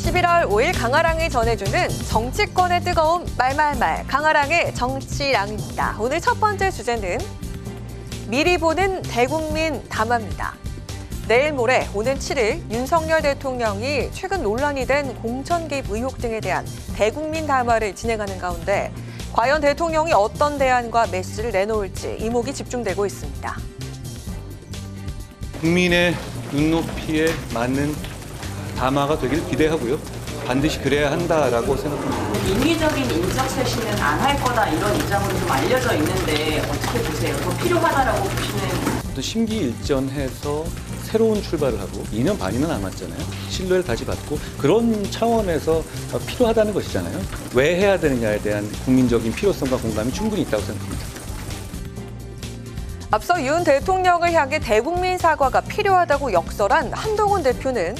11월 5일 강아랑이 전해주는 정치권의 뜨거움 말말말 강아랑의 정치랑입니다. 오늘 첫 번째 주제는 미리 보는 대국민 담화입니다. 내일 모레 오는 7일 윤석열 대통령이 최근 논란이 된 공천 개입 의혹 등에 대한 대국민 담화를 진행하는 가운데 과연 대통령이 어떤 대안과 메시지를 내놓을지 이목이 집중되고 있습니다. 국민의 눈높이에 맞는 담화가 되길 기대하고요. 반드시 그래야 한다라고 생각합니다. 인위적인 인적 쇄신은 안 할 거다 이런 입장으로 좀 알려져 있는데 어떻게 보세요? 더 필요하다라고 보시는? 어떤 심기일전해서 새로운 출발을 하고 2년 반이나 남았잖아요. 신뢰를 다시 받고 그런 차원에서 필요하다는 것이잖아요. 왜 해야 되느냐에 대한 국민적인 필요성과 공감이 충분히 있다고 생각합니다. 앞서 윤 대통령을 향해 대국민 사과가 필요하다고 역설한 한동훈 대표는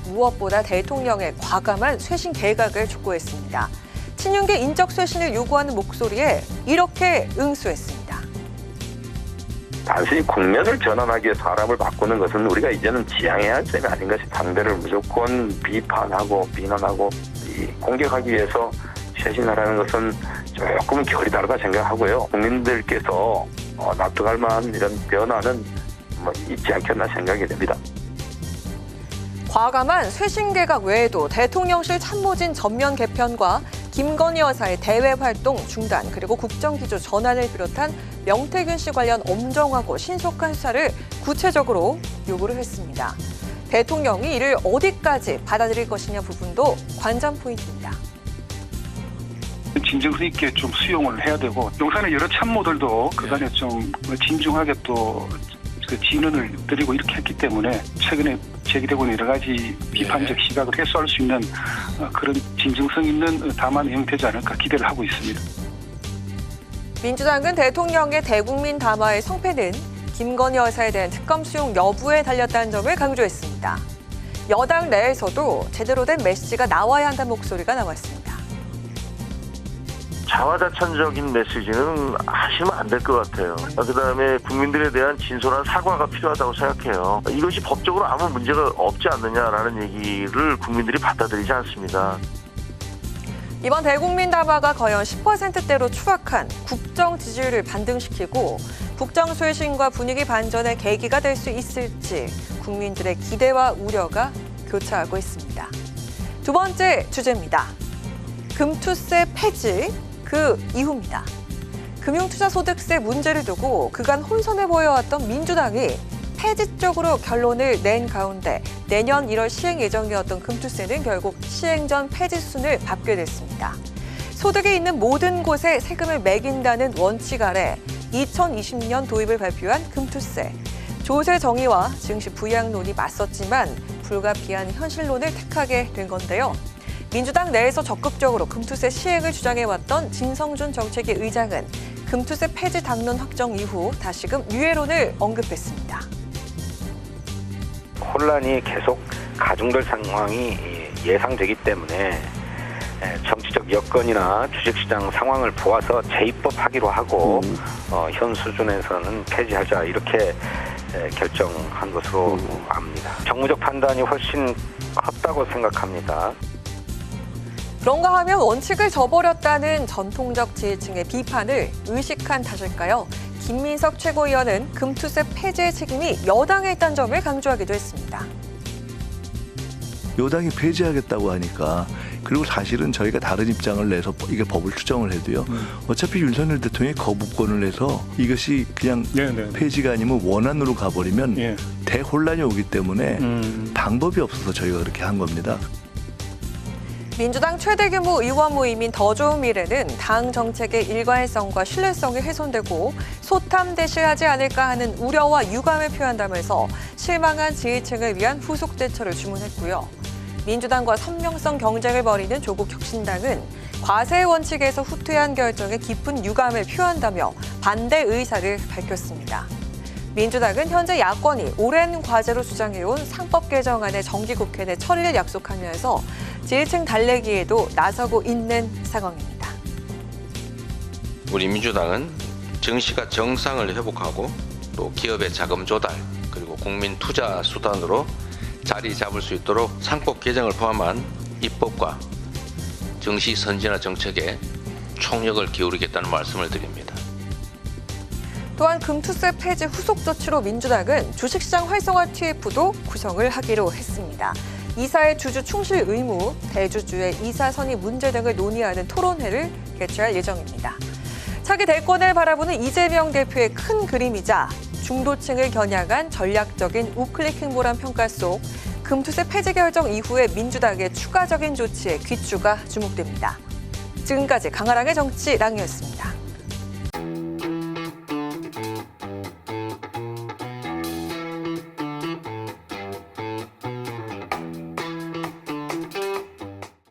무엇보다 대통령의 과감한 쇄신 개각을 촉구했습니다. 친윤계 인적 쇄신을 요구하는 목소리에 이렇게 응수했습니다. 단순히 국면을 전환하기 위해 사람을 바꾸는 것은 우리가 이제는 지양해야 할 점이 아닌가 싶습니다. 상대를 무조건 비판하고 비난하고 공격하기 위해서 쇄신하라는 것은 조금은 결이 다르다 생각하고요. 국민들께서 납득할 만한 이런 변화는 있지 않겠나 생각이 됩니다. 과감한 쇄신 개각 외에도 대통령실 참모진 전면 개편과 김건희 여사의 대외 활동 중단 그리고 국정기조 전환을 비롯한 명태균 씨 관련 엄정하고 신속한 수사를 구체적으로 요구를 했습니다. 대통령이 이를 어디까지 받아들일 것이냐 부분도 관전 포인트입니다. 진정성 있게 좀 수용을 해야 되고 용산의 여러 참모들도 그간에 좀 진중하게 또 진언을 드리고 이렇게 했기 때문에 최근에 제기되고 있는 여러 가지 비판적 시각을 해소할 수 있는 그런 진정성 있는 담화는 형태지 않을까 기대를 하고 있습니다. 민주당은 대통령의 대국민 담화의 성패는 김건희 여사에 대한 특검 수용 여부에 달렸다는 점을 강조했습니다. 여당 내에서도 제대로 된 메시지가 나와야 한다는 목소리가 나왔습니다. 자화자찬적인 메시지는 하시면 안 될 것 같아요. 그다음에 국민들에 대한 진솔한 사과가 필요하다고 생각해요. 이것이 법적으로 아무 문제가 없지 않느냐라는 얘기를 국민들이 받아들이지 않습니다. 이번 대국민 담화가 과연 10%대로 추락한 국정 지지율을 반등시키고 국정 쇄신과 분위기 반전의 계기가 될 수 있을지 국민들의 기대와 우려가 교차하고 있습니다. 두 번째 주제입니다. 금투세 폐지, 그 이후입니다. 금융투자소득세 문제를 두고 그간 혼선해 보여왔던 민주당이 폐지 쪽으로 결론을 낸 가운데 내년 1월 시행 예정이었던 금투세는 결국 시행 전 폐지 수순을 밟게 됐습니다. 소득이 있는 모든 곳에 세금을 매긴다는 원칙 아래 2020년 도입을 발표한 금투세. 조세 정의와 증시 부양론이 맞섰지만 불가피한 현실론을 택하게 된 건데요. 민주당 내에서 적극적으로 금투세 시행을 주장해왔던 진성준 정책위 의장은 금투세 폐지 당론 확정 이후 다시금 유예론을 언급했습니다. 혼란이 계속 가중될 상황이 예상되기 때문에 정치적 여건이나 주식시장 상황을 보아서 재입법하기로 하고 현 수준에서는 폐지하자 이렇게 결정한 것으로 압니다. 정무적 판단이 훨씬 컸다고 생각합니다. 그런가 하면 원칙을 저버렸다는 전통적 지지층의 비판을 의식한 탓일까요? 김민석 최고위원은 금투세 폐지의 책임이 여당에 있다는 점을 강조하기도 했습니다. 여당이 폐지하겠다고 하니까 그리고 사실은 저희가 다른 입장을 내서 이게 법을 추정을 해도요. 어차피 윤석열 대통령이 거부권을 내서 이것이 그냥 폐지가 아니면 원안으로 가버리면 대혼란이 오기 때문에 방법이 없어서 저희가 그렇게 한 겁니다. 민주당 최대 규모 의원 모임인 더 좋은 미래는 당 정책의 일관성과 신뢰성이 훼손되고 소탐대실하지 않을까 하는 우려와 유감을 표한다면서 실망한 지지층을 위한 후속 대처를 주문했고요. 민주당과 선명성 경쟁을 벌이는 조국 혁신당은 과세 원칙에서 후퇴한 결정에 깊은 유감을 표한다며 반대 의사를 밝혔습니다. 민주당은 현재 야권이 오랜 과제로 주장해온 상법 개정안의 정기국회 내 처리를 약속하면서 지지층 달래기에도 나서고 있는 상황입니다. 우리 민주당은 증시가 정상을 회복하고 또 기업의 자금 조달 그리고 국민 투자 수단으로 자리 잡을 수 있도록 상법 개정을 포함한 입법과 정시 선진화 정책에 총력을 기울이겠다는 말씀을 드립니다. 또한 금투세 폐지 후속 조치로 민주당은 주식시장 활성화 TF도 구성을 하기로 했습니다. 이사의 주주 충실 의무, 대주주의 이사 선임 문제 등을 논의하는 토론회를 개최할 예정입니다. 차기 대권을 바라보는 이재명 대표의 큰 그림이자 중도층을 겨냥한 전략적인 우클릭 행보란 평가 속 금투세 폐지 결정 이후에 민주당의 추가적인 조치에 귀추가 주목됩니다. 지금까지 강아랑의 정치랑이었습니다.